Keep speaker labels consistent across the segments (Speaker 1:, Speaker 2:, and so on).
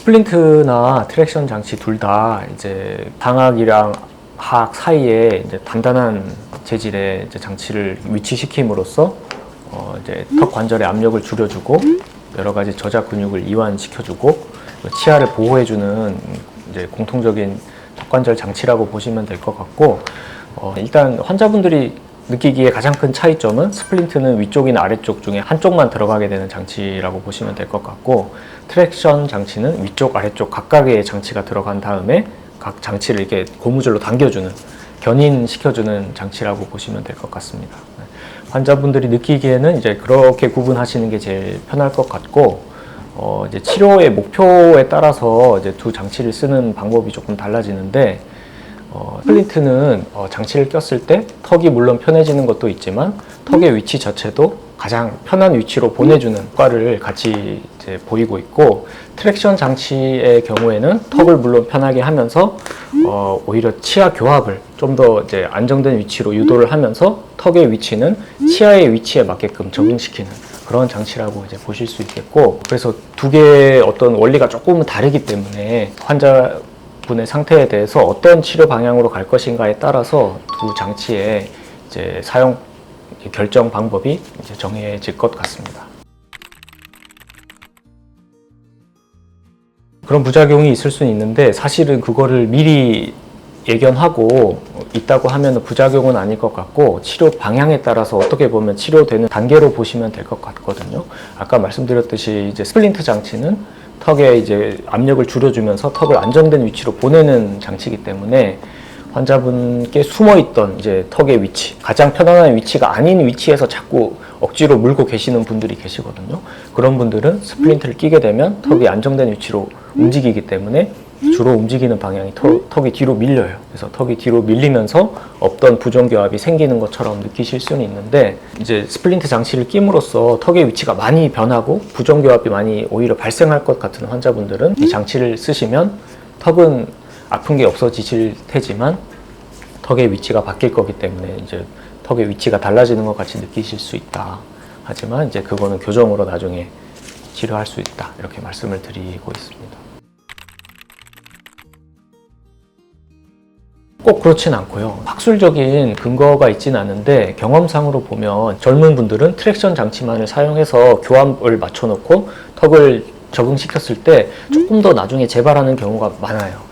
Speaker 1: 스플린트나 트랙션 장치 둘 다 이제 방학이랑 하악 사이에 이제 단단한 재질의 이제 장치를 위치시킴으로써 이제 턱 관절의 압력을 줄여주고 여러 가지 저작 근육을 이완시켜주고 치아를 보호해주는 이제 공통적인 턱 관절 장치라고 보시면 될 것 같고, 일단 환자분들이 느끼기에 가장 큰 차이점은 스플린트는 위쪽이나 아래쪽 중에 한쪽만 들어가게 되는 장치라고 보시면 될 것 같고, 트랙션 장치는 위쪽, 아래쪽 각각의 장치가 들어간 다음에 각 장치를 이렇게 고무줄로 당겨주는, 견인시켜주는 장치라고 보시면 될 것 같습니다. 환자분들이 느끼기에는 이제 그렇게 구분하시는 게 제일 편할 것 같고, 이제 치료의 목표에 따라서 이제 두 장치를 쓰는 방법이 조금 달라지는데, 스플린트는 장치를 꼈을 때 턱이 물론 편해지는 것도 있지만 턱의 위치 자체도 가장 편한 위치로 보내주는 효과를 같이 이제 보이고 있고, 트랙션 장치의 경우에는 턱을 물론 편하게 하면서 오히려 치아 교합을 좀 더 이제 안정된 위치로 유도를 하면서 턱의 위치는 치아의 위치에 맞게끔 적응시키는 그런 장치라고 이제 보실 수 있겠고, 그래서 두 개의 어떤 원리가 조금은 다르기 때문에 환자분의 상태에 대해서 어떤 치료 방향으로 갈 것인가에 따라서 두 장치의 이제 사용 결정 방법이 이제 정해질 것 같습니다. 그런 부작용이 있을 수는 있는데, 사실은 그거를 미리 예견하고 있다고 하면 부작용은 아닐 것 같고, 치료 방향에 따라서 어떻게 보면 치료되는 단계로 보시면 될 것 같거든요. 아까 말씀드렸듯이 이제 스플린트 장치는 턱에 이제 압력을 줄여주면서 턱을 안정된 위치로 보내는 장치이기 때문에 환자분께 숨어있던 이제 턱의 위치, 가장 편안한 위치가 아닌 위치에서 자꾸 억지로 물고 계시는 분들이 계시거든요. 그런 분들은 스플린트를 끼게 되면 턱이 안정된 위치로 움직이기 때문에 주로 움직이는 방향이 턱이 뒤로 밀려요. 그래서 턱이 뒤로 밀리면서 없던 부정교합이 생기는 것처럼 느끼실 수는 있는데, 이제 스플린트 장치를 끼므로써 턱의 위치가 많이 변하고 부정교합이 많이 오히려 발생할 것 같은 환자분들은 이 장치를 쓰시면 턱은 아픈 게 없어지실 테지만 턱의 위치가 바뀔 거기 때문에 이제 턱의 위치가 달라지는 것 같이 느끼실 수 있다. 하지만 이제 그거는 교정으로 나중에 치료할 수 있다. 이렇게 말씀을 드리고 있습니다. 꼭 그렇진 않고요. 학술적인 근거가 있지는 않은데 경험상으로 보면 젊은 분들은 트랙션 장치만을 사용해서 교합을 맞춰놓고 턱을 적응시켰을 때 조금 더 나중에 재발하는 경우가 많아요.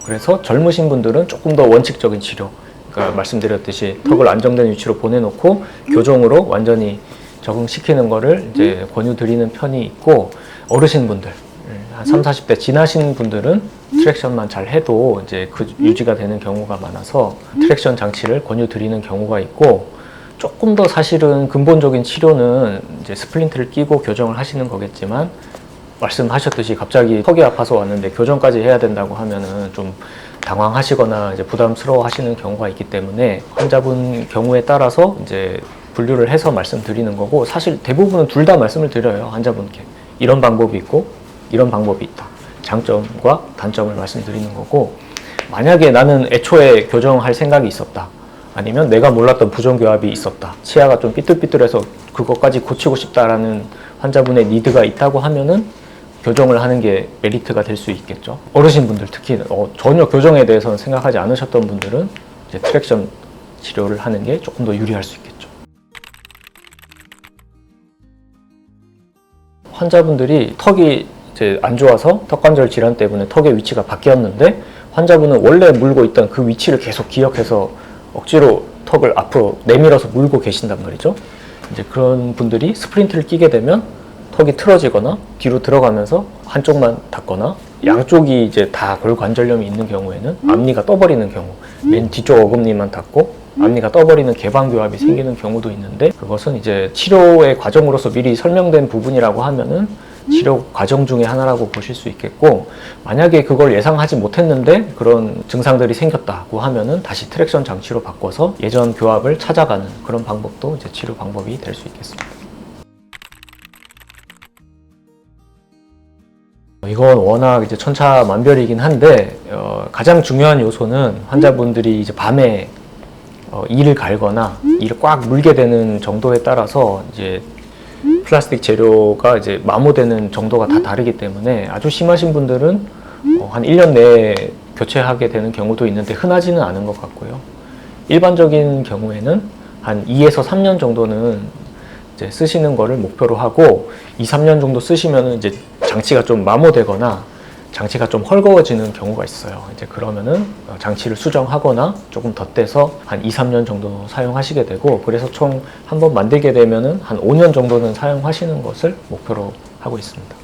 Speaker 1: 그래서 젊으신 분들은 조금 더 원칙적인 치료, 그러니까 말씀드렸듯이 턱을 안정된 위치로 보내놓고 교정으로 완전히 적응시키는 거를 이제 권유드리는 편이 있고, 어르신분들, 한 30, 40대 지나신 분들은 트랙션만 잘 해도 이제 그 유지가 되는 경우가 많아서 트랙션 장치를 권유드리는 경우가 있고, 조금 더 사실은 근본적인 치료는 이제 스플린트를 끼고 교정을 하시는 거겠지만, 말씀하셨듯이 갑자기 턱이 아파서 왔는데 교정까지 해야 된다고 하면은 좀 당황하시거나 이제 부담스러워 하시는 경우가 있기 때문에 환자분 경우에 따라서 이제 분류를 해서 말씀드리는 거고, 사실 대부분은 둘 다 말씀을 드려요. 환자분께 이런 방법이 있고 이런 방법이 있다, 장점과 단점을 말씀드리는 거고, 만약에 나는 애초에 교정할 생각이 있었다, 아니면 내가 몰랐던 부정교합이 있었다, 치아가 좀 삐뚤삐뚤해서 그것까지 고치고 싶다라는 환자분의 니드가 있다고 하면은 교정을 하는 게 메리트가 될 수 있겠죠. 어르신분들 특히 전혀 교정에 대해서는 생각하지 않으셨던 분들은 이제 트랙션 치료를 하는 게 조금 더 유리할 수 있겠죠. 환자분들이 턱이 이제 안 좋아서 턱관절 질환 때문에 턱의 위치가 바뀌었는데, 환자분은 원래 물고 있던 그 위치를 계속 기억해서 억지로 턱을 앞으로 내밀어서 물고 계신단 말이죠. 이제 그런 분들이 스플린트를 끼게 되면 턱이 틀어지거나 뒤로 들어가면서 한쪽만 닿거나, 양쪽이 이제 다 골관절염이 있는 경우에는 앞니가 떠버리는 경우, 맨 뒤쪽 어금니만 닿고 앞니가 떠버리는 개방교합이 생기는 경우도 있는데, 그것은 이제 치료의 과정으로서 미리 설명된 부분이라고 하면은 치료 과정 중에 하나라고 보실 수 있겠고, 만약에 그걸 예상하지 못했는데 그런 증상들이 생겼다고 하면은 다시 트랙션 장치로 바꿔서 예전 교합을 찾아가는 그런 방법도 이제 치료 방법이 될 수 있겠습니다. 이건 워낙 이제 천차만별이긴 한데, 가장 중요한 요소는 환자분들이 이제 밤에 이를 갈거나 이를 꽉 물게 되는 정도에 따라서 이제 플라스틱 재료가 이제 마모되는 정도가 다 다르기 때문에 아주 심하신 분들은 한 1년 내에 교체하게 되는 경우도 있는데 흔하지는 않은 것 같고요. 일반적인 경우에는 한 2에서 3년 정도는 이제 쓰시는 거를 목표로 하고 2, 3년 정도 쓰시면은 이제 장치가 좀 마모되거나 장치가 좀 헐거워지는 경우가 있어요. 이제 그러면은 장치를 수정하거나 조금 덧대서 한 2, 3년 정도 사용하시게 되고, 그래서 총 한 번 만들게 되면은 한 5년 정도는 사용하시는 것을 목표로 하고 있습니다.